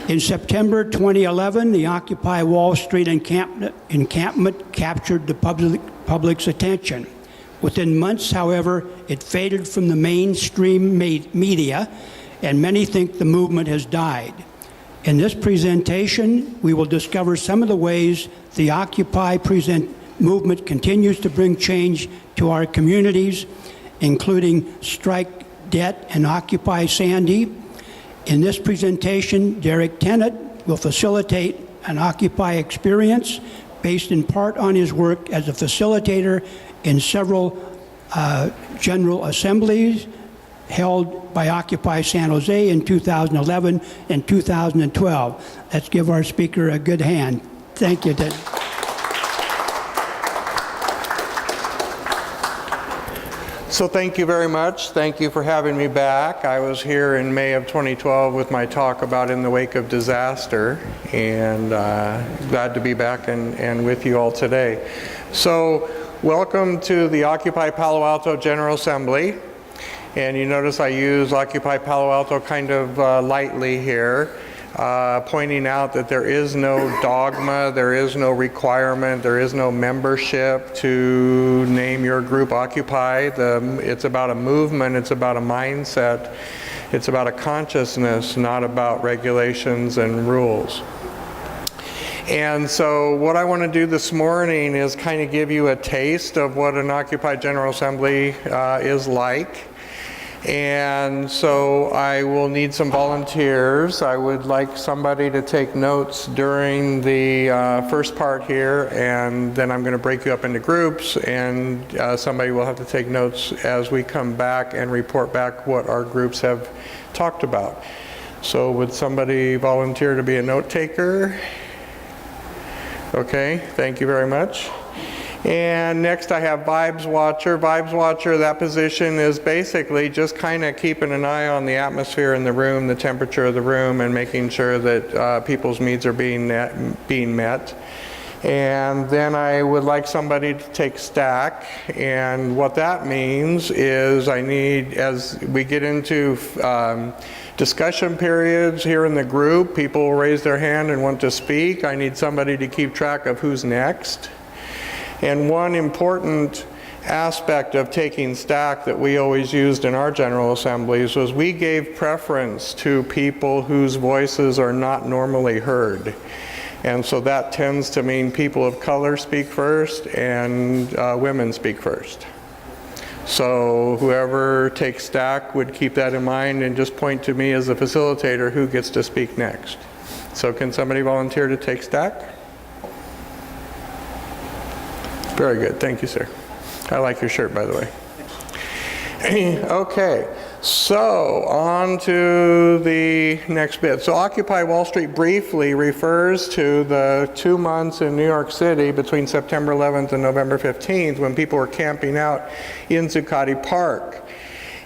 In September 2011, the Occupy Wall Street encampment captured the public's attention. Within months, however, it faded from the mainstream media, and many think the movement has died. In this presentation, we will discover some of the ways the Occupy movement continues to bring change to our communities, including Strike Debt and Occupy Sandy. In this presentation, Derek Tennant will facilitate an Occupy experience based in part on his work as a facilitator in several General Assemblies held by Occupy San Jose in 2011 and 2012. Let's give our speaker a good hand. Thank you, Tennant. So thank you very much. Thank you for having me back. I was here in May of 2012 with my talk about In the Wake of Disaster, and glad to be back and with you all today. So welcome to the Occupy Palo Alto General Assembly. And you notice I use Occupy Palo Alto kind of lightly here, pointing out that there is no dogma, there is no requirement, there is no membership to name your group Occupy. It's about a movement, it's about a mindset, it's about a consciousness, not about regulations and rules. And so what I want to do this morning is kind of give you a taste of what an Occupy General Assembly is like. And so I will need some volunteers. I would like somebody to take notes during the first part here, and then I'm going to break you up into groups, and somebody will have to take notes as we come back and report back what our groups have talked about. So would somebody volunteer to be a note taker? Okay, thank you very much. And next I have Vibes Watcher. Vibes Watcher, that position is basically just kind of keeping an eye on the atmosphere in the room, the temperature of the room, and making sure that people's needs are being met. And then I would like somebody to take stack, and what that means is I need, as we get into discussion periods here in the group, people will raise their hand and want to speak. I need somebody to keep track of who's next. And one important aspect of taking stack that we always used in our General Assemblies was we gave preference to people whose voices are not normally heard. And so that tends to mean people of color speak first and women speak first. So whoever takes stack would keep that in mind and just point to me as a facilitator who gets to speak next. So can somebody volunteer to take stack? Very good, thank you, sir. I like your shirt, by the way. Okay, so on to the next bit. So Occupy Wall Street briefly refers to the 2 months in New York City between September 11th and November 15th when people were camping out in Zuccotti Park.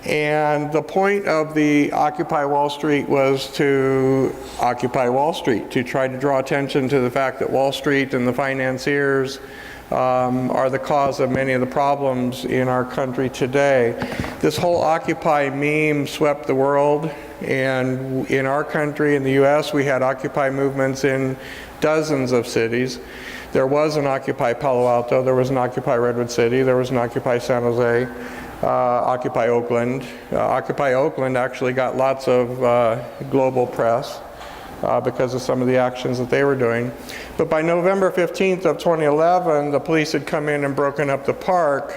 And the point of the Occupy Wall Street was to occupy Wall Street, to try to draw attention to the fact that Wall Street and the financiers are the cause of many of the problems in our country today. This whole Occupy meme swept the world, and in our country, in the US, we had Occupy movements in dozens of cities. There was an Occupy Palo Alto, there was an Occupy Redwood City, there was an Occupy San Jose, Occupy Oakland. Occupy Oakland actually got lots of global press because of some of the actions that they were doing. But by November 15th of 2011, the police had come in and broken up the park.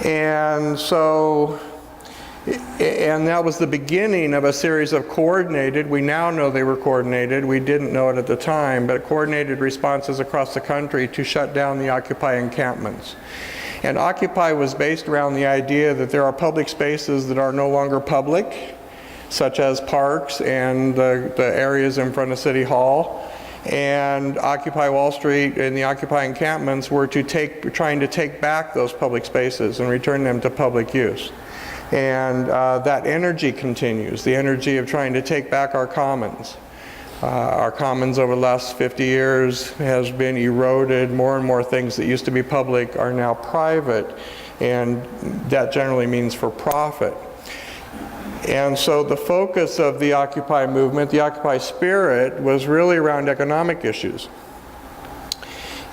And so, and that was the beginning of a series of coordinated, we now know they were coordinated, we didn't know it at the time, but coordinated responses across the country to shut down the Occupy encampments. And Occupy was based around the idea that there are public spaces that are no longer public, such as parks and the areas in front of City Hall. And Occupy Wall Street and the Occupy encampments were trying to take back those public spaces and return them to public use. And that energy continues, the energy of trying to take back our commons. Our commons over the last 50 years has been eroded. More and more things that used to be public are now private, and that generally means for profit. And so the focus of the Occupy movement, the Occupy spirit, was really around economic issues.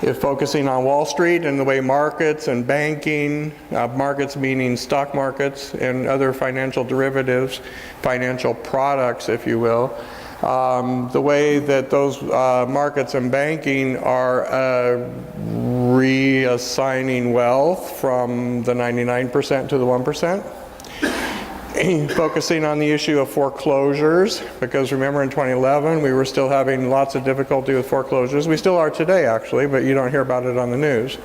It's focusing on Wall Street and the way markets and banking, markets meaning stock markets and other financial derivatives, financial products, if you will, the way that those markets and banking are reassigning wealth from the 99% to the 1%. Focusing on the issue of foreclosures, because remember in 2011 we were still having lots of difficulty with foreclosures. We still are today actually, but you don't hear about it on the news.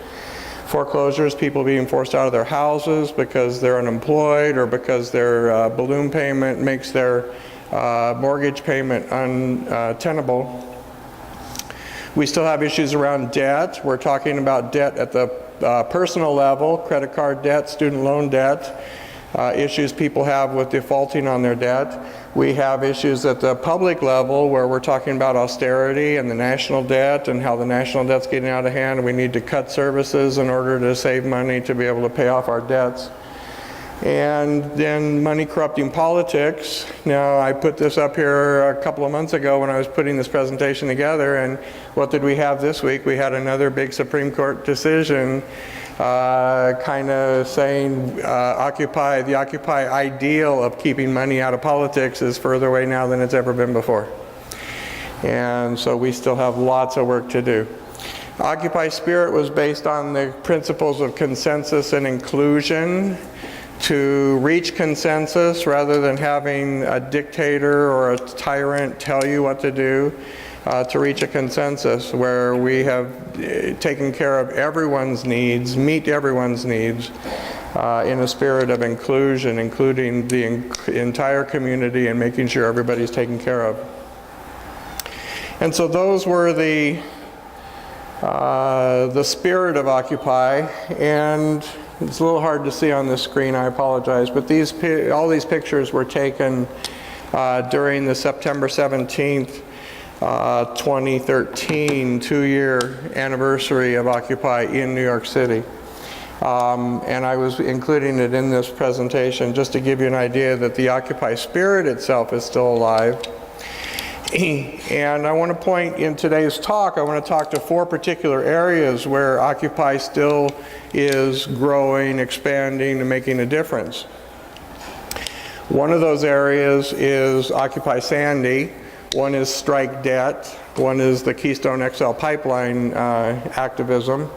Foreclosures, people being forced out of their houses because they're unemployed or because their balloon payment makes their mortgage payment untenable. We still have issues around debt. We're talking about debt at the personal level, credit card debt, student loan debt. Issues people have with defaulting on their debt. We have issues at the public level where we're talking about austerity and the national debt and how the national debt's getting out of hand and we need to cut services in order to save money to be able to pay off our debts. And then money corrupting politics. Now I put this up here a couple of months ago when I was putting this presentation together, and what did we have this week? We had another big Supreme Court decision kind of saying the Occupy ideal of keeping money out of politics is further away now than it's ever been before. And so we still have lots of work to do. Occupy spirit was based on the principles of consensus and inclusion, to reach consensus rather than having a dictator or a tyrant tell you what to do. To reach a consensus where we have taken care of everyone's needs, meet everyone's needs in a spirit of inclusion, including the entire community and making sure everybody's taken care of. And so those were the spirit of Occupy, and it's a little hard to see on this screen, I apologize, but all these pictures were taken during the September 17th 2013 two-year anniversary of Occupy in New York City. And I was including it in this presentation just to give you an idea that the Occupy spirit itself is still alive. And I want to point in today's talk, I want to talk to 4 particular areas where Occupy still is growing, expanding, and making a difference. One of those areas is Occupy Sandy. One is strike debt, one is the Keystone XL pipeline activism,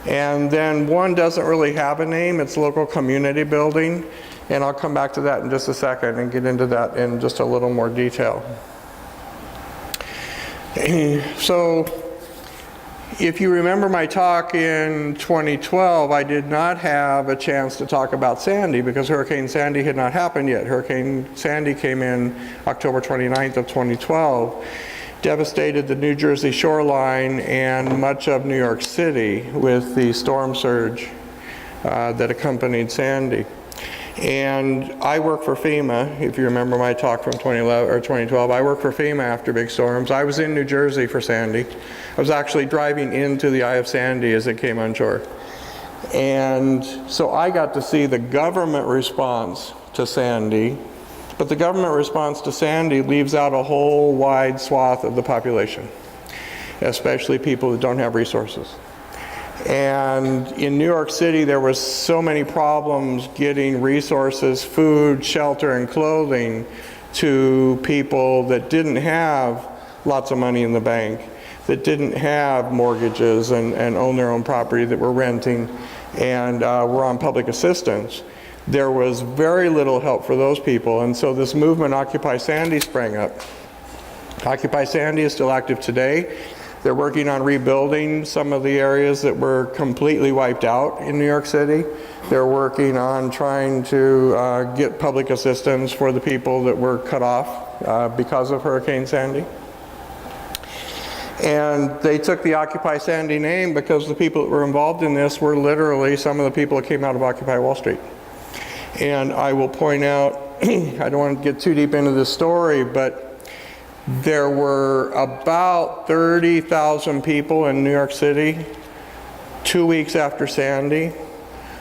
and then one doesn't really have a name, it's local community building, and I'll come back to that in just a second and get into that in just a little more detail. So, if you remember my talk in 2012, I did not have a chance to talk about Sandy because Hurricane Sandy had not happened yet. Hurricane Sandy came in October 29th of 2012, devastated the New Jersey shoreline and much of New York City with the storm surge that accompanied Sandy. And I work for FEMA, if you remember my talk from 2011 or 2012, I worked for FEMA after big storms. I was in New Jersey for Sandy. I was actually driving into the eye of Sandy as it came on shore. And so I got to see the government response to Sandy, but the government response to Sandy leaves out a whole wide swath of the population, especially people that don't have resources. And in New York City, there was so many problems getting resources, food, shelter, and clothing to people that didn't have lots of money in the bank, that didn't have mortgages and own their own property, that were renting and were on public assistance. There was very little help for those people, and so this movement, Occupy Sandy, sprang up. Occupy Sandy is still active today. They're working on rebuilding some of the areas that were completely wiped out in New York City. They're working on trying to get public assistance for the people that were cut off because of Hurricane Sandy. And they took the Occupy Sandy name because the people that were involved in this were literally some of the people that came out of Occupy Wall Street. And I will point out, I don't want to get too deep into this story, but there were about 30,000 people in New York City 2 weeks after Sandy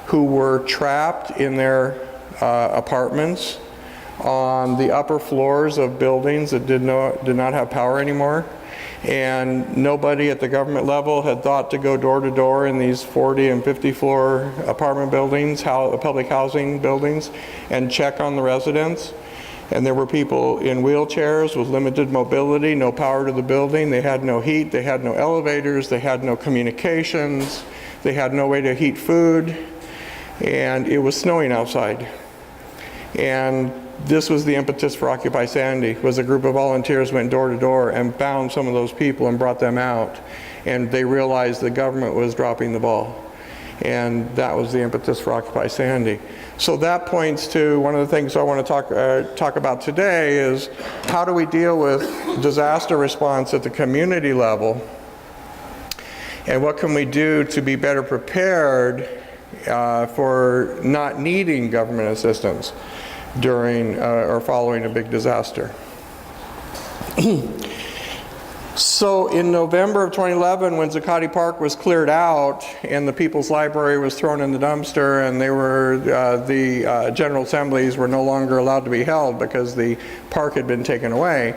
who were trapped in their apartments on the upper floors of buildings that did not have power anymore. And nobody at the government level had thought to go door to door in these 40 and 50 floor apartment buildings, public housing buildings, and check on the residents. And there were people in wheelchairs with limited mobility, no power to the building. They had no heat, they had no elevators, they had no communications, they had no way to heat food, and it was snowing outside. And this was the impetus for Occupy Sandy, was a group of volunteers went door to door and found some of those people and brought them out. And they realized the government was dropping the ball. And that was the impetus for Occupy Sandy. So that points to one of the things I want to talk about today is how do we deal with disaster response at the community level? And what can we do to be better prepared for not needing government assistance during or following a big disaster. So in November of 2011, when Zuccotti Park was cleared out and the People's Library was thrown in the dumpster and they were, the General Assemblies were no longer allowed to be held because the park had been taken away,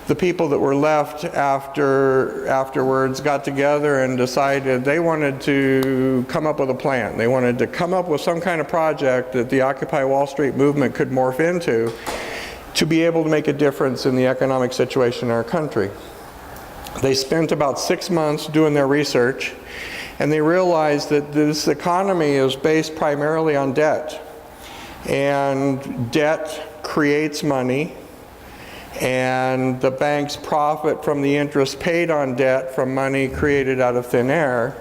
the people that were left afterwards got together and decided they wanted to come up with a plan. They wanted to come up with some kind of project that the Occupy Wall Street movement could morph into to be able to make a difference in the economic situation in our country. They spent about 6 months doing their research, and they realized that this economy is based primarily on debt. And debt creates money, and the banks profit from the interest paid on debt from money created out of thin air.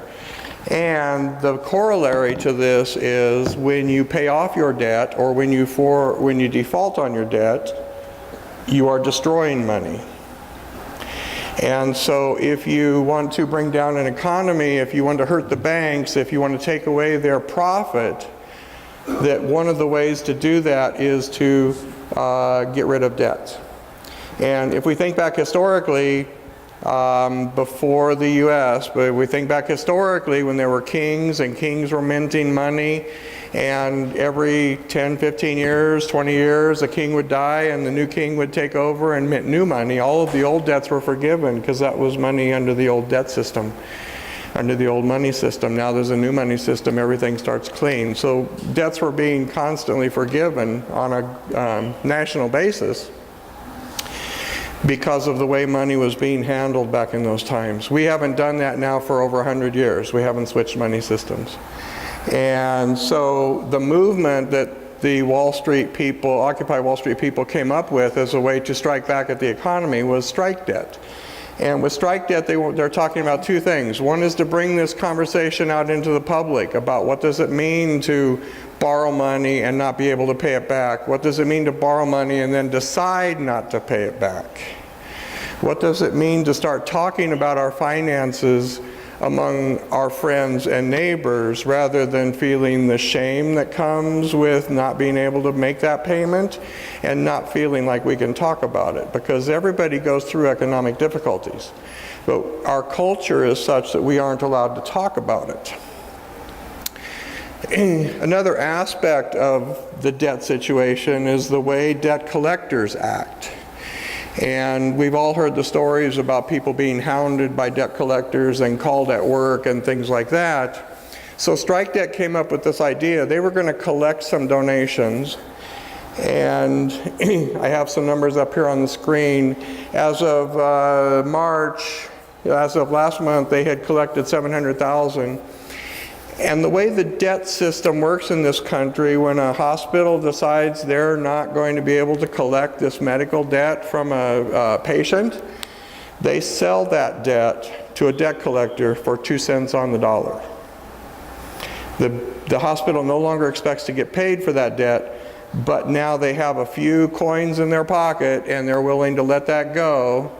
And the corollary to this is when you pay off your debt or when you default on your debt, you are destroying money. And so if you want to bring down an economy, if you want to hurt the banks, if you want to take away their profit, that one of the ways to do that is to get rid of debt. And if we think back historically, before the US, but we think back historically when there were kings and kings were minting money, and every 10, 15 years, 20 years, a king would die and the new king would take over and mint new money. All of the old debts were forgiven because that was money under the old debt system, under the old money system. Now there's a new money system, everything starts clean. So debts were being constantly forgiven on a national basis because of the way money was being handled back in those times. We haven't done that now for over 100 years. We haven't switched money systems. And so the movement that the Wall Street people, Occupy Wall Street people came up with as a way to strike back at the economy was strike debt. And with strike debt, they're talking about two things. One is to bring this conversation out into the public about what does it mean to borrow money and not be able to pay it back? What does it mean to borrow money and then decide not to pay it back? What does it mean to start talking about our finances among our friends and neighbors rather than feeling the shame that comes with not being able to make that payment and not feeling like we can talk about it? Because everybody goes through economic difficulties. But our culture is such that we aren't allowed to talk about it. Another aspect of the debt situation is the way debt collectors act. And we've all heard the stories about people being hounded by debt collectors and called at work and things like that. So Strike Debt came up with this idea. They were going to collect some donations. And I have some numbers up here on the screen. As of March, as of last month, they had collected $700,000. And the way the debt system works in this country, when a hospital decides they're not going to be able to collect this medical debt from a patient, they sell that debt to a debt collector for 2 cents on the dollar. The hospital no longer expects to get paid for that debt, but now they have a few coins in their pocket and they're willing to let that go.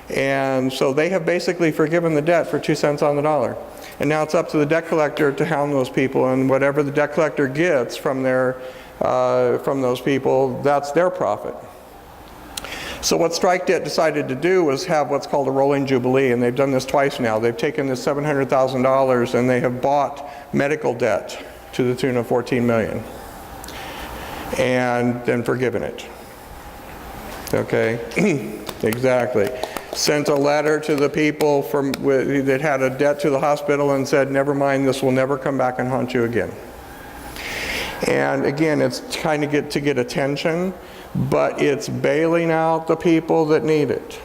And so they have basically forgiven the debt for 2 cents on the dollar. And now it's up to the debt collector to hound those people, and whatever the debt collector gets from those people, that's their profit. So what Strike Debt decided to do was have what's called a rolling jubilee, and they've done this twice now. They've taken this $700,000 and they have bought medical debt to the tune of $14 million and then forgiven it. Okay, exactly. Sent a letter to the people that had a debt to the hospital and said, never mind, this will never come back and haunt you again. And again, it's kind of to get attention, but it's bailing out the people that need it.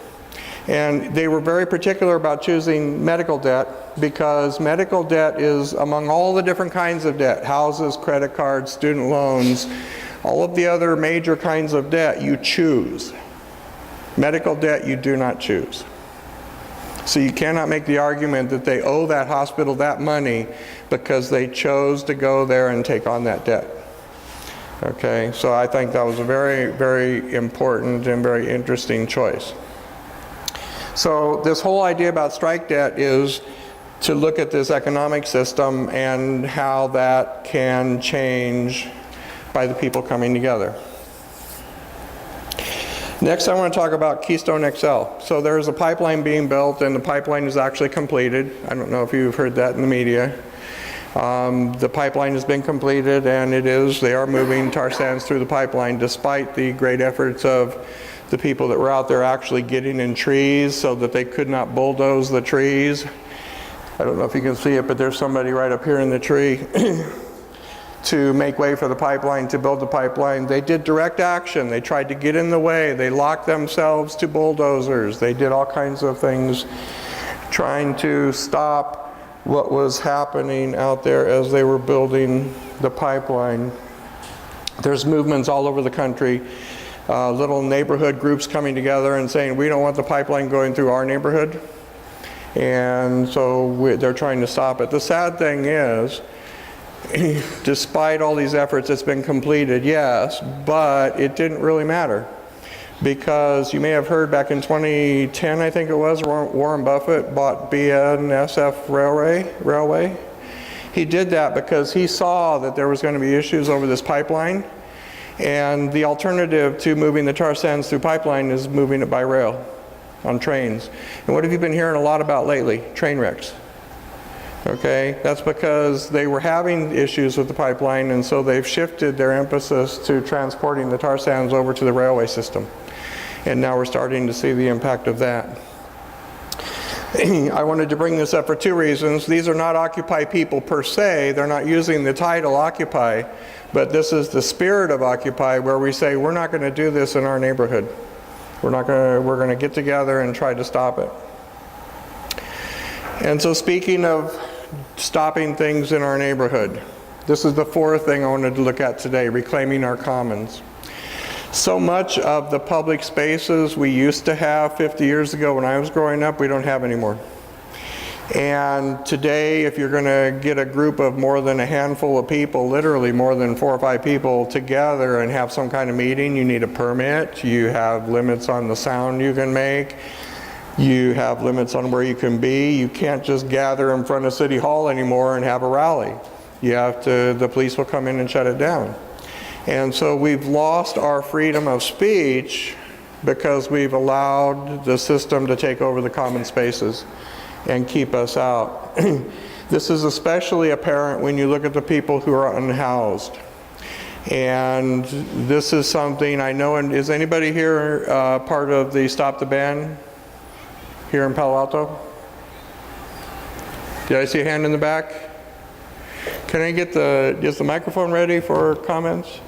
And they were very particular about choosing medical debt because medical debt is among all the different kinds of debt, houses, credit cards, student loans, all of the other major kinds of debt you choose. Medical debt you do not choose. So you cannot make the argument that they owe that hospital that money because they chose to go there and take on that debt. Okay, so I think that was a very, very important and very interesting choice. So this whole idea about strike debt is to look at this economic system and how that can change by the people coming together. Next, I want to talk about Keystone XL. So there's a pipeline being built, and the pipeline is actually completed. I don't know if you've heard that in the media. The pipeline has been completed, and they are moving tar sands through the pipeline despite the great efforts of the people that were out there actually getting in trees so that they could not bulldoze the trees. I don't know if you can see it, but there's somebody right up here in the tree to make way for the pipeline, to build the pipeline. They did direct action. They tried to get in the way. They locked themselves to bulldozers. They did all kinds of things trying to stop what was happening out there as they were building the pipeline. There's movements all over the country, little neighborhood groups coming together and saying, we don't want the pipeline going through our neighborhood. And so they're trying to stop it. The sad thing is, despite all these efforts, it's been completed, yes, but it didn't really matter. Because you may have heard back in 2010, I think it was, Warren Buffett bought BNSF Railway. He did that because he saw that there was going to be issues over this pipeline, and the alternative to moving the tar sands through pipeline is moving it by rail on trains. And what have you been hearing a lot about lately? Train wrecks. Okay, that's because they were having issues with the pipeline, and so they've shifted their emphasis to transporting the tar sands over to the railway system. And now we're starting to see the impact of that. I wanted to bring this up for two reasons. These are not Occupy people per se. They're not using the title Occupy, but this is the spirit of Occupy, where we say we're not going to do this in our neighborhood. We're going to get together and try to stop it. And so speaking of stopping things in our neighborhood, this is the fourth thing I wanted to look at today, reclaiming our commons. So much of the public spaces we used to have 50 years ago when I was growing up, we don't have anymore. And today, if you're going to get a group of more than a handful of people, literally more than 4 or 5 people together and have some kind of meeting, you need a permit. You have limits on the sound you can make. You have limits on where you can be. You can't just gather in front of City Hall anymore and have a rally. You have to, the police will come in and shut it down. And so we've lost our freedom of speech because we've allowed the system to take over the common spaces and keep us out. This is especially apparent when you look at the people who are unhoused. And this is something I know, and is anybody here part of the Stop the Ban here in Palo Alto? Did I see a hand in the back? Can I get is the microphone ready for comments?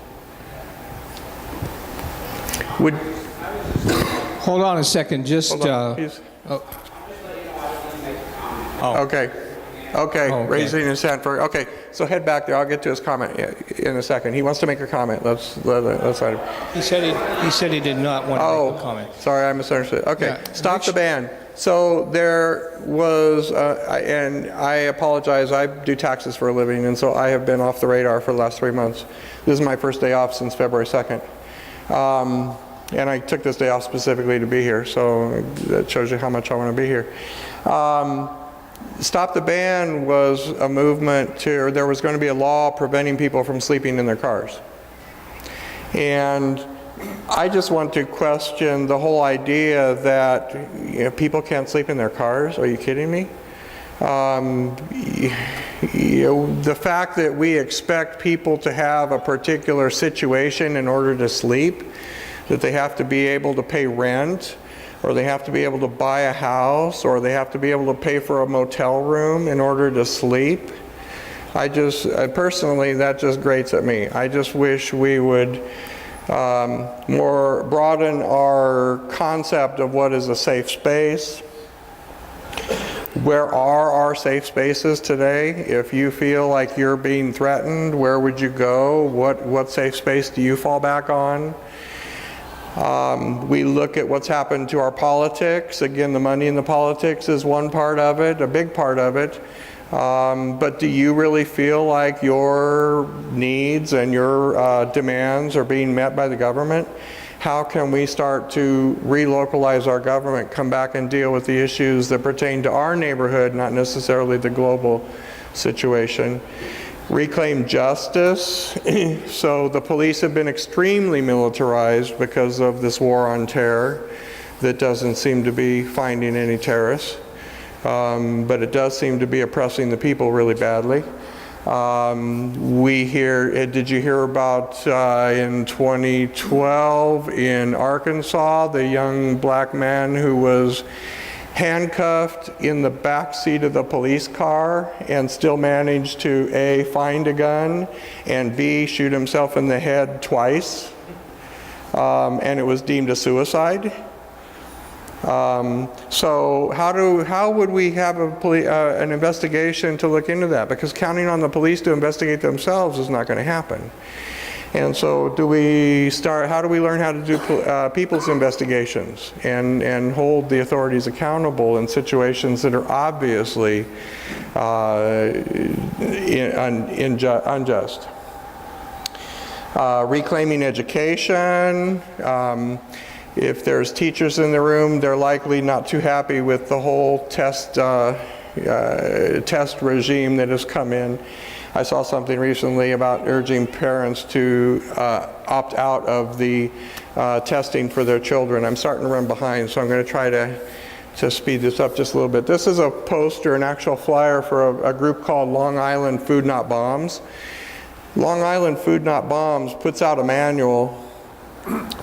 Hold on a second, just... Okay. Raising his hand for, okay, so head back there, I'll get to his comment in a second. He wants to make a comment, let's let him. He said he did not want to make a comment. Sorry, I misunderstood. Okay, Yeah. Stop the ban. So there was, and I apologize, I do taxes for a living, and so I have been off the radar for the last 3 months. This is my first day off since February 2nd. And I took this day off specifically to be here, so that shows you how much I want to be here. Stop the Ban was a movement or there was going to be a law preventing people from sleeping in their cars. And I just want to question the whole idea that people can't sleep in their cars. Are you kidding me? The fact that we expect people to have a particular situation in order to sleep, that they have to be able to pay rent, or they have to be able to buy a house, or they have to be able to pay for a motel room in order to sleep. Personally, that just grates at me. I just wish we would more broaden our concept of what is a safe space. Where are our safe spaces today? If you feel like you're being threatened, where would you go? What safe space do you fall back on? We look at what's happened to our politics. Again, the money in the politics is one part of it, a big part of it. But do you really feel like your needs and your demands are being met by the government? How can we start to relocalize our government, come back and deal with the issues that pertain to our neighborhood, not necessarily the global situation? Reclaim justice. So the police have been extremely militarized because of this war on terror that doesn't seem to be finding any terrorists. But it does seem to be oppressing the people really badly. Did you hear about in 2012 in Arkansas, the young black man who was handcuffed in the back seat of the police car and still managed to A, find a gun, and B, shoot himself in the head twice, and it was deemed a suicide? So how would we have an investigation to look into that? Because counting on the police to investigate themselves is not going to happen. And so how do we learn how to do people's investigations and hold the authorities accountable in situations that are obviously unjust? Reclaiming education. If there's teachers in the room, they're likely not too happy with the whole test regime that has come in. I saw something recently about urging parents to opt out of the testing for their children. I'm starting to run behind, so I'm going to try to speed this up just a little bit. This is a poster, an actual flyer for a group called Long Island Food Not Bombs. Long Island Food Not Bombs puts out a manual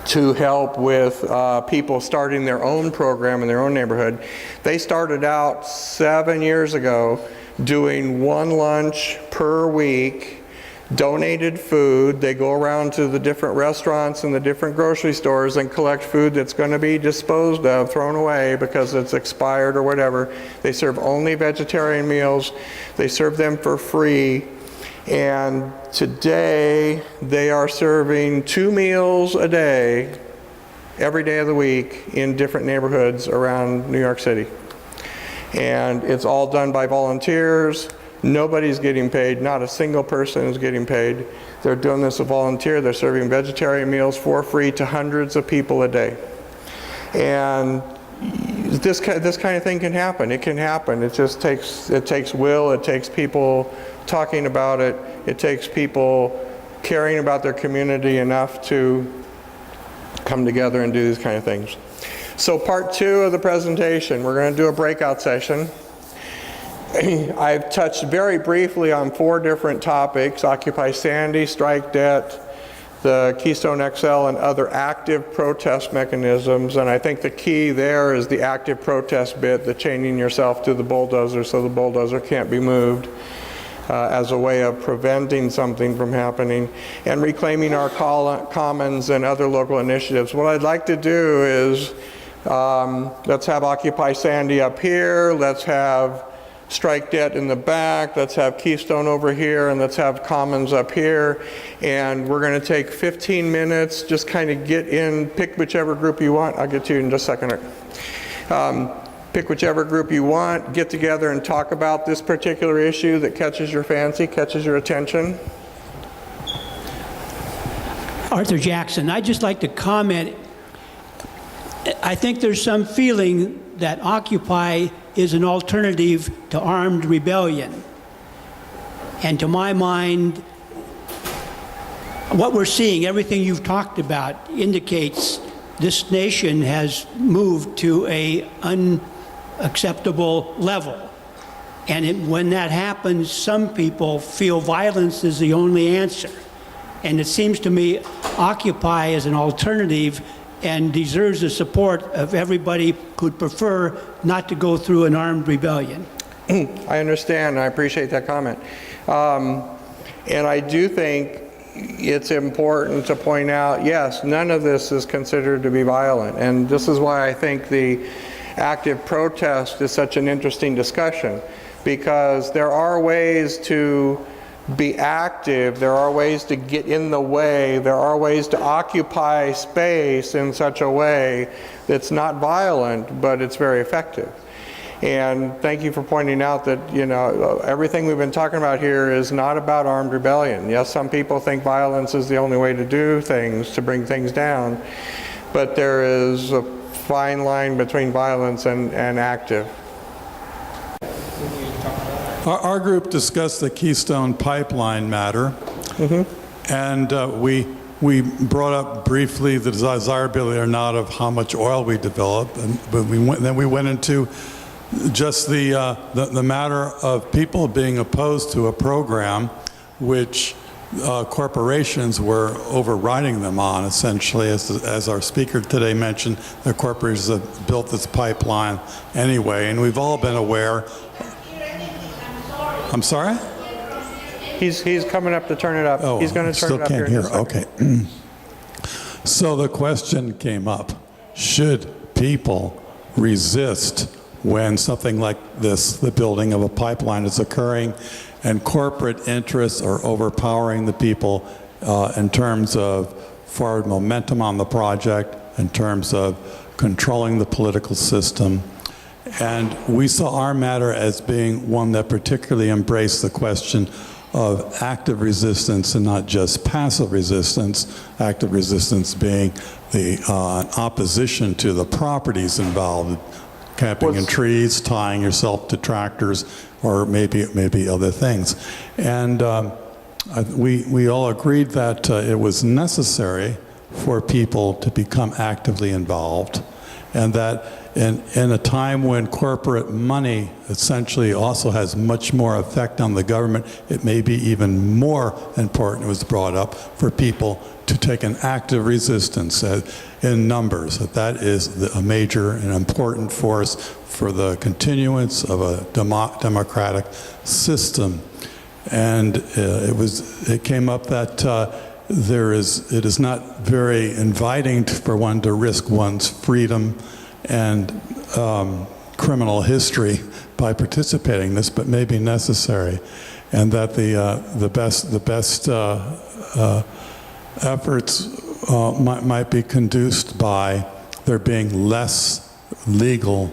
to help with people starting their own program in their own neighborhood. They started out 7 years ago doing one lunch per week, donated food. They go around to the different restaurants and the different grocery stores and collect food that's going to be disposed of, thrown away because it's expired or whatever. They serve only vegetarian meals. They serve them for free. And today they are serving 2 meals a day, every day of the week, in different neighborhoods around New York City. And it's all done by volunteers. Nobody's getting paid. Not a single person is getting paid. They're doing this as a volunteer. They're serving vegetarian meals for free to hundreds of people a day. And this kind of thing can happen. It can happen. It takes will. It takes people talking about it. It takes people caring about their community enough to come together and do these kind of things. So part 2 of the presentation, we're going to do a breakout session. I've touched very briefly on 4 different topics: Occupy Sandy, strike debt, the Keystone XL, and other active protest mechanisms. And I think the key there is the active protest bit, the chaining yourself to the bulldozer so the bulldozer can't be moved, as a way of preventing something from happening, and reclaiming our commons and other local initiatives. What I'd like to do is, let's have Occupy Sandy up here, let's have strike debt in the back, let's have Keystone over here, and let's have commons up here. And we're going to take 15 minutes, just kind of get in, pick whichever group you want. I'll get to you in just a second. Pick whichever group you want, get together and talk about this particular issue that catches your fancy, catches your attention. Arthur Jackson, I'd just like to comment. I think there's some feeling that Occupy is an alternative to armed rebellion. And to my mind, what we're seeing, everything you've talked about, indicates this nation has moved to a unacceptable level. And when that happens, some people feel violence is the only answer. And it seems to me Occupy is an alternative and deserves the support of everybody who'd prefer not to go through an armed rebellion. I understand. I appreciate that comment. And I do think it's important to point out, yes, none of this is considered to be violent. And this is why I think the active protest is such an interesting discussion, because there are ways to be active, there are ways to get in the way, there are ways to occupy space in such a way that's not violent, but it's very effective. And thank you for pointing out that, you know, everything we've been talking about here is not about armed rebellion. Yes, some people think violence is the only way to do things, to bring things down, but there is a fine line between violence and active. Our group discussed the Keystone Pipeline matter, and we brought up briefly the desirability or not of how much oil we develop, but then we went into just the matter of people being opposed to a program which corporations were overriding them on, essentially. As our speaker today mentioned, the corporations have built this pipeline anyway, and we've all been aware. I'm sorry? He's coming up to turn it up. Oh, he's going to turn it up still can't here. hear. Okay. So the question came up, should people resist when something like this, the building of a pipeline, is occurring and corporate interests are overpowering the people in terms of forward momentum on the project, in terms of controlling the political system? And we saw our matter as being one that particularly embraced the question of active resistance and not just passive resistance, active resistance being the opposition to the properties involved, camping in trees, tying yourself to tractors, or maybe other things. And we all agreed that it was necessary for people to become actively involved, and that in a time when corporate money essentially also has much more effect on the government, it may be even more important, it was brought up, for people to take an active resistance in numbers. That is a major and important force for the continuance of a democratic system. And it came up that it is not very inviting for one to risk one's freedom and criminal history by participating in this, but may be necessary, and that the best efforts might be conduced by there being less legal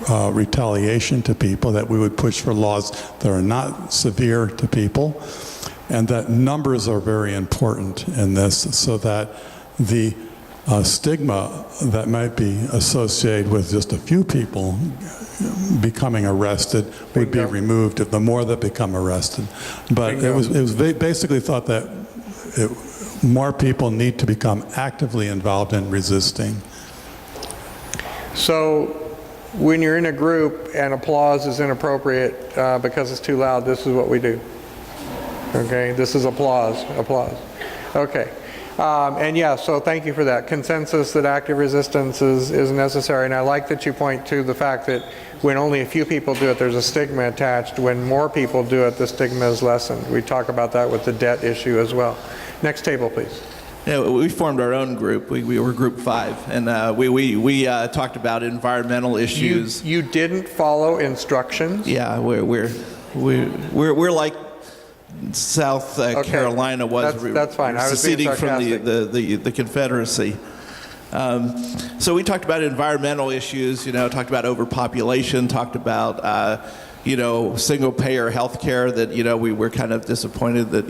retaliation to people, that we would push for laws that are not severe to people, and that numbers are very important in this, so that the stigma that might be associated with just a few people becoming arrested would be removed the more that become arrested. But it was basically thought that more people need to become actively involved in resisting. So when you're in a group and applause is inappropriate because it's too loud, this is what we do. Okay, this is applause. Okay. And yeah, so thank you for that. Consensus that active resistance is necessary, and I like that you point to the fact that when only a few people do it, there's a stigma attached. When more people do it, the stigma is lessened. We talk about that with the debt issue as well. Next table, please. Yeah, we formed our own group. We were Group 5, and we talked about environmental issues. You didn't follow instructions? Yeah, we're like South Carolina was. That's fine. I was being seceding from sarcastic. the Confederacy. So we talked about environmental issues. Talked about overpopulation. Talked about single-payer health care. That we were kind of disappointed that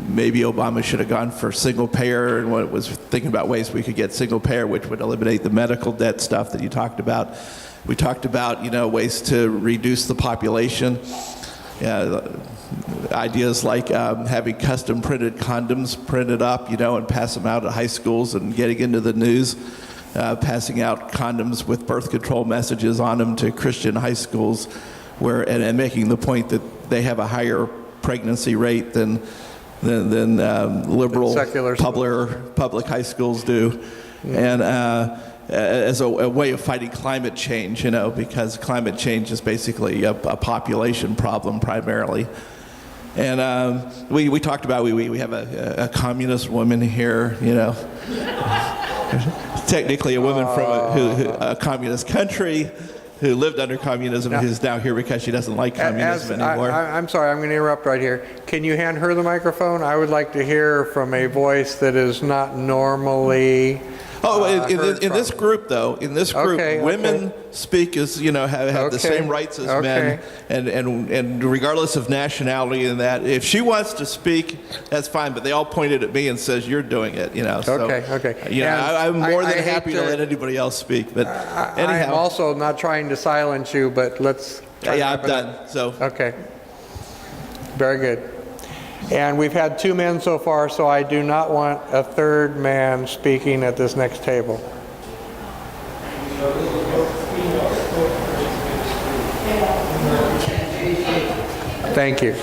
maybe Obama should have gone for single-payer, and was thinking about ways we could get single-payer, which would eliminate the medical debt stuff that you talked about. We talked about ways to reduce the population. Ideas like having custom printed condoms printed up, and pass them out at high schools and getting into the news, passing out condoms with birth control messages on them to Christian high schools, and making the point that they have a higher pregnancy rate than liberal Secular public high schools do. And as a way of fighting climate change, because climate change is basically a population problem primarily. And we talked about, we have a communist woman here, technically a woman from a communist country who lived under communism, who's now here because she doesn't like communism anymore. I'm sorry, I'm going to interrupt right here. Can you hand her the microphone? I would like to hear from a voice that is not normally... in this group, though, women speak as have the same rights as men, and regardless of nationality, and that if she wants to speak, that's fine. But they all pointed at me and says you're doing it, So, I'm more than happy to let anybody else speak. But anyhow, I'm also not trying to silence you, but let's. I'm done. So okay, very good. And we've had 2 men so far, so I do not want a 3rd man speaking at this next table. Thank you.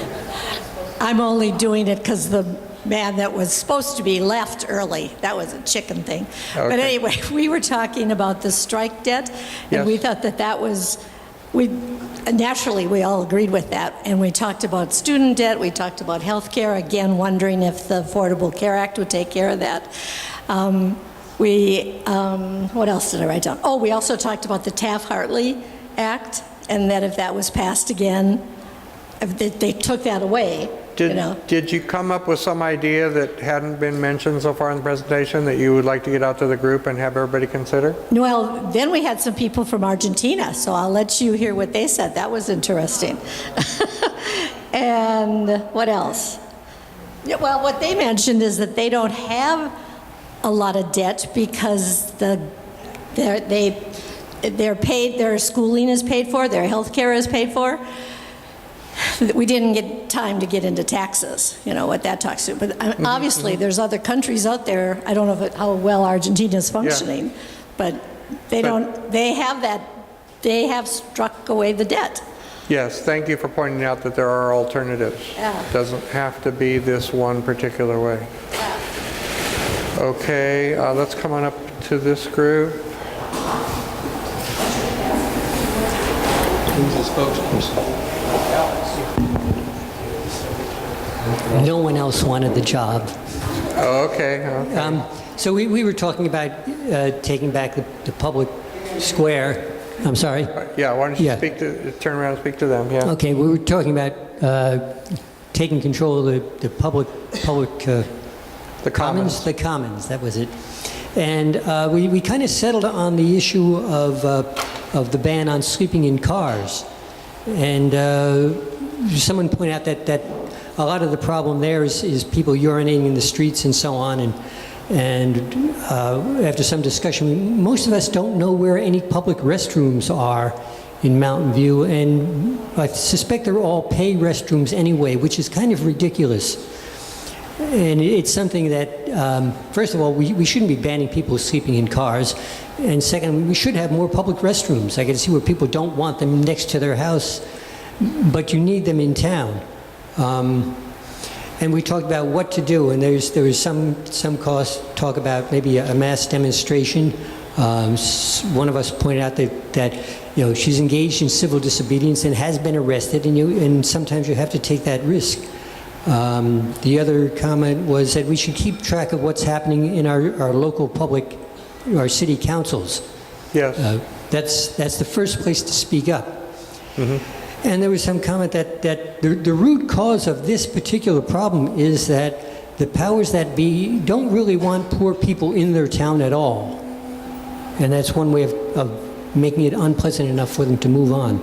I'm only doing it because the man that was supposed to be left early. That was a chicken thing. Okay. But anyway, we were talking about the strike debt, and we thought that was... Naturally, we all agreed with that, and we talked about student debt, we talked about health care, again, wondering if the Affordable Care Act would take care of that. What else did I write down? Oh, we also talked about the Taft-Hartley Act, and that if that was passed again, if they took that away, Did you come up with some idea that hadn't been mentioned so far in the presentation that you would like to get out to the group and have everybody consider? Well, then we had some people from Argentina, so I'll let you hear what they said. That was interesting. And what else? Well, what they mentioned is that they don't have a lot of debt because they're paid, their schooling is paid for, their health care is paid for. We didn't get time to get into taxes, what that talks to. But obviously, there's other countries out there. I don't know how well Argentina is functioning, but they have struck away the debt. Yes, thank you for pointing out that there are alternatives. Yeah. It doesn't have to be this one particular way. Okay, let's come on up to this group. Who's the spokesperson? No one else wanted the job. Oh, okay. So we were talking about taking back the public square. I'm sorry? Yeah, why don't you Yeah. turn around and speak to them, yeah. Okay, we were talking about taking control of the public The commons. The commons, that was it. And we kind of settled on the issue of the ban on sleeping in cars. And someone pointed out that a lot of the problem there is people urinating in the streets and so on. And after some discussion, most of us don't know where any public restrooms are in Mountain View. And I suspect they're all paid restrooms anyway, which is kind of ridiculous. And it's something that, first of all, we shouldn't be banning people sleeping in cars. And second, we should have more public restrooms. I can see where people don't want them next to their house, but you need them in town. And we talked about what to do, and there was some talk about maybe a mass demonstration. One of us pointed out that she's engaged in civil disobedience and has been arrested, and sometimes you have to take that risk. The other comment was that we should keep track of what's happening in our local public, our city councils. Yes. That's the first place to speak up. Mm-hmm. And there was some comment that the root cause of this particular problem is that the powers that be don't really want poor people in their town at all. And that's one way of making it unpleasant enough for them to move on.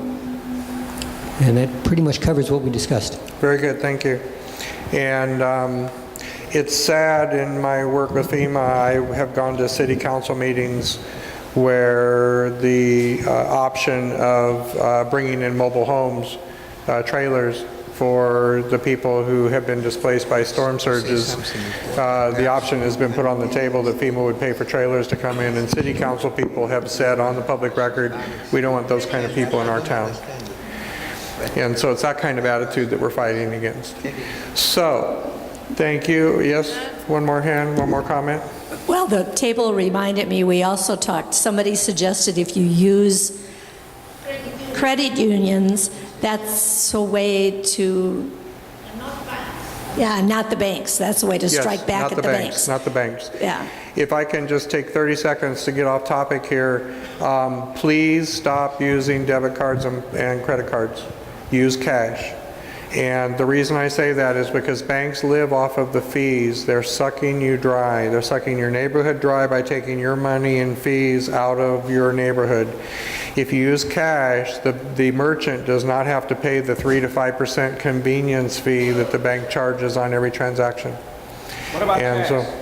And that pretty much covers what we discussed. Very good, thank you. And it's sad in my work with FEMA, I have gone to city council meetings where the option of bringing in mobile homes, trailers for the people who have been displaced by storm surges, the option has been put on the table that FEMA would pay for trailers to come in, and city council people have said on the public record, we don't want those kind of people in our town. And so it's that kind of attitude that we're fighting against. So, Thank you. Yes, one more hand, one more comment. Well, the table reminded me, we also talked, somebody suggested if you use credit unions, that's a way to, yeah, not the banks. That's a way to Yes, strike back not at the banks. Not the banks. Yeah. If I can just take 30 seconds to get off topic here, please stop using debit cards and credit cards. Use cash. And the reason I say that is because banks live off of the fees. They're sucking you dry. They're sucking your neighborhood dry by taking your money and fees out of your neighborhood. If you use cash, the merchant does not have to pay the 3 to 5% convenience fee that the bank charges on every transaction. What about And checks? so,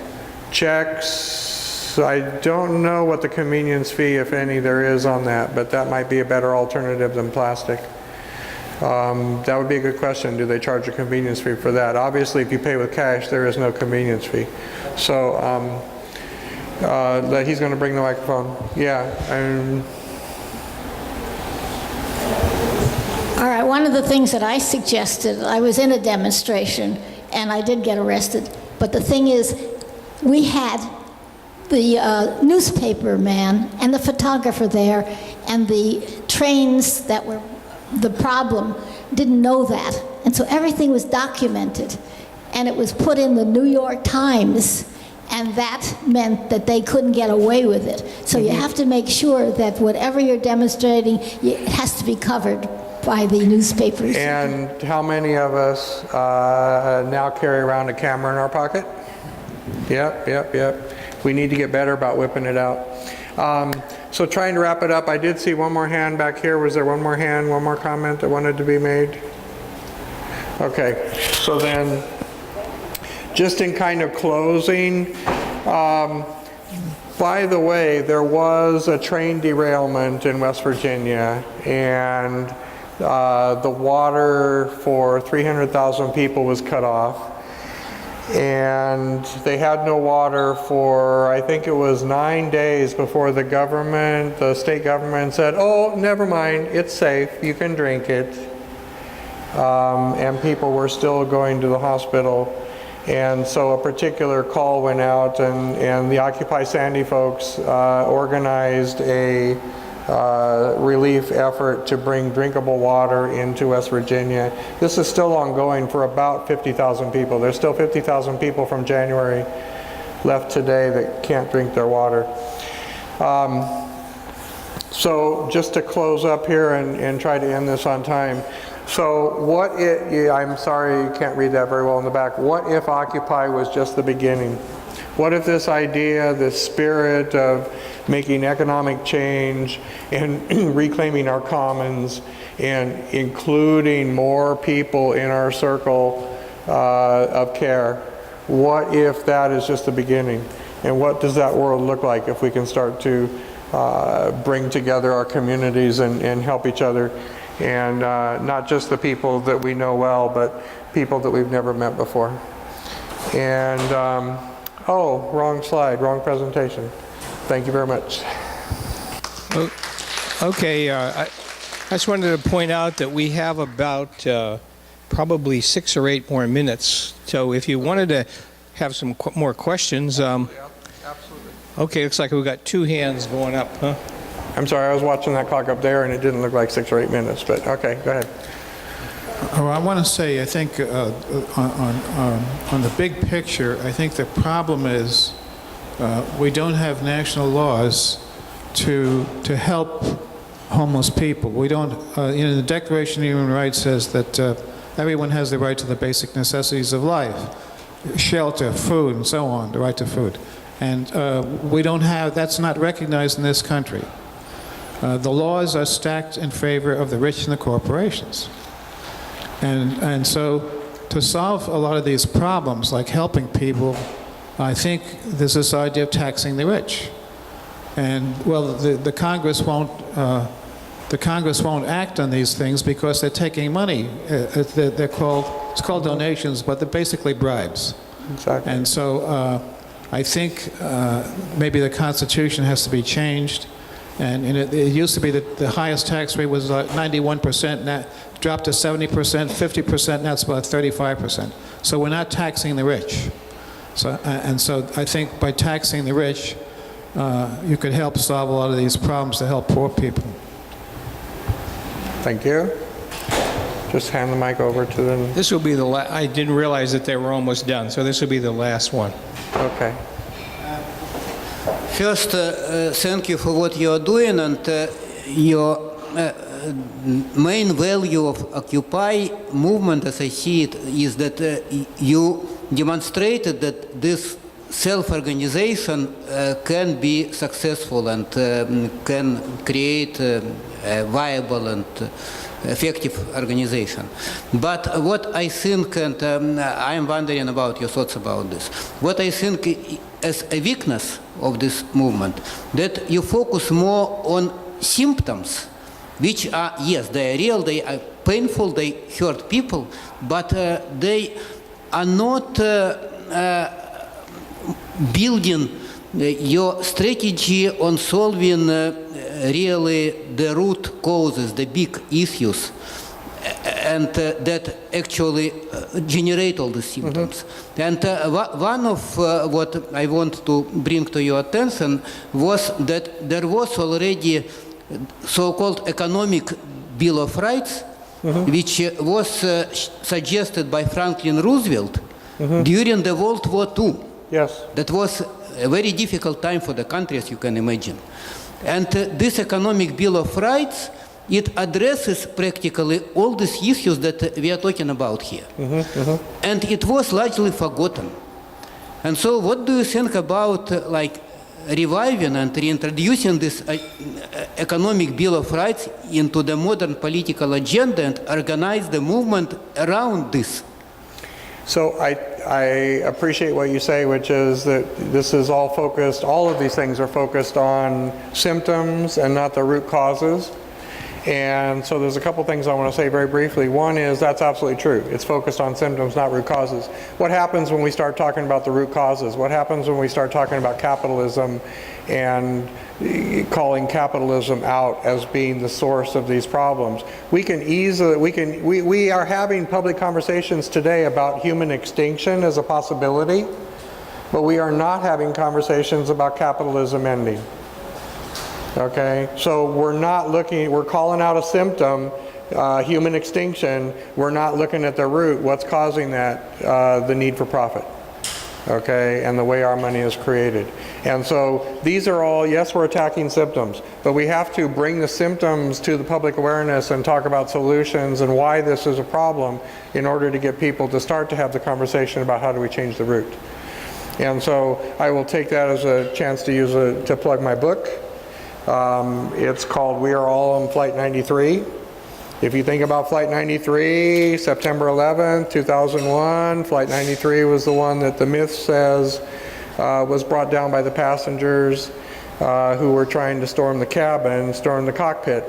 checks, I don't know what the convenience fee, if any, there is on that, but that might be a better alternative than plastic. That would be a good question. Do they charge a convenience fee for that? Obviously, if you pay with cash, there is no convenience fee. So he's going to bring the microphone. Yeah. All right, one of the things that I suggested, I was in a demonstration and I did get arrested, but the thing is, we had the newspaper man and the photographer there, and the trains that were the problem didn't know that. And so everything was documented, and it was put in the New York Times, and that meant that they couldn't get away with it. So you have to make sure that whatever you're demonstrating, it has to be covered by the newspapers. And how many of us now carry around a camera in our pocket? Yep. We need to get better about whipping it out. So trying to wrap it up, I did see one more hand back here. Was there one more hand, one more comment that wanted to be made? Okay, so then just in kind of closing, by the way, there was a train derailment in West Virginia, and the water for 300,000 people was cut off. And they had no water for, I think it was 9 days before the state government said, oh, never mind, it's safe, you can drink it. And people were still going to the hospital. And so a particular call went out, and the Occupy Sandy folks organized a relief effort to bring drinkable water into West Virginia. This is still ongoing for about 50,000 people. There's still 50,000 people from January left today that can't drink their water. So just to close up here and try to end this on time. So I'm sorry you can't read that very well in the back. What if Occupy was just the beginning? What if this idea, this spirit of making economic change and reclaiming our commons and including more people in our circle of care, what if that is just the beginning? And what does that world look like if we can start to bring together our communities and help each other? And not just the people that we know well, but people that we've never met before. And, oh, wrong slide, wrong presentation. Thank you very much. Okay, I just wanted to point out that we have about probably 6 or 8 more minutes. So if you wanted to have some more questions, Absolutely. okay, looks like we've got 2 hands going up, huh? I'm sorry, I was watching that clock up there and it didn't look like 6 or 8 minutes, but okay, go ahead. Oh, I want to say, I think on the big picture, I think the problem is we don't have national laws to help homeless people. We don't, the Declaration of Human Rights says that everyone has the right to the basic necessities of life, shelter, food, and so on, the right to food. And we don't have, that's not recognized in this country. The laws are stacked in favor of the rich and the corporations. And so to solve a lot of these problems, like helping people, I think there's this idea of taxing the rich. And well, the Congress won't act on these things because they're taking money. It's called donations, but they're basically bribes. Exactly. And so I think maybe the Constitution has to be changed, And it used to be that the highest tax rate was 91%, now dropped to 70%, 50%, now it's about 35%. So we're not taxing the rich. So I think by taxing the rich, you could help solve a lot of these problems to help poor people. Thank you. Just hand the mic over to them. This will be the last. I didn't realize that they were almost done, so this will be the last one. Okay. First, thank you for what you are doing, and your main value of Occupy movement, as I see it, is that you demonstrated that this self-organization can be successful and can create a viable and effective organization. But what I think, and I am wondering about your thoughts about this, what I think as a weakness of this movement, that you focus more on symptoms, which are, yes, they are real, they are painful, they hurt people, but they are not building your strategy on solving really the root causes, the big issues, and that actually generate all the symptoms. And one of what I want to bring to your attention was that there was already so-called economic Bill of Rights, which was suggested by Franklin Roosevelt during the World War II. Yes. That was a very difficult time for the country, as you can imagine. And this economic Bill of Rights, it addresses practically all these issues that we are talking about here. And it was largely forgotten. And so what do you think about like reviving and reintroducing this economic Bill of Rights into the modern political agenda and organize the movement around this? So I appreciate what you say, which is that this is all focused, all of these things are focused on symptoms and not the root causes. And so there's a couple things I want to say very briefly. One is that's absolutely true. It's focused on symptoms, not root causes. What happens when we start talking about the root causes? What happens when we start talking about capitalism and calling capitalism out as being the source of these problems? We can easily, we are having public conversations today about human extinction as a possibility, but we are not having conversations about capitalism ending. Okay, so we're not looking, we're calling out a symptom, human extinction. We're not looking at the root, what's causing that, the need for profit, okay, and the way our money is created. And so these are all, yes, we're attacking symptoms, but we have to bring the symptoms to the public awareness and talk about solutions and why this is a problem in order to get people to start to have the conversation about how do we change the root. And so I will take that as a chance to use to plug my book. It's called We Are All on Flight 93. If you think about Flight 93, September 11th, 2001, Flight 93 was the one that the myth says was brought down by the passengers who were trying to storm the cabin, storm the cockpit.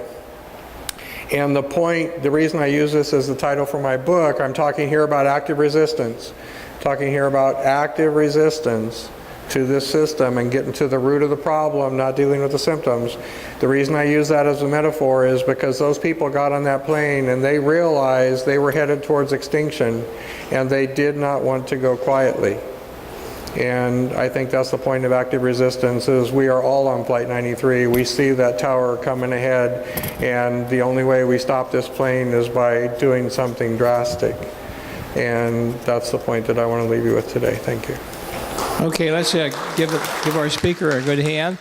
And the point, the reason I use this as the title for my book, I'm talking here about active resistance. Talking here about active resistance to this system and getting to the root of the problem, not dealing with the symptoms. The reason I use that as a metaphor is because those people got on that plane and they realized they were headed towards extinction and they did not want to go quietly. And I think that's the point of active resistance is we are all on Flight 93. We see that tower coming ahead and the only way we stop this plane is by doing something drastic. And that's the point that I want to leave you with today. Thank you. Okay, let's give our speaker a good hand.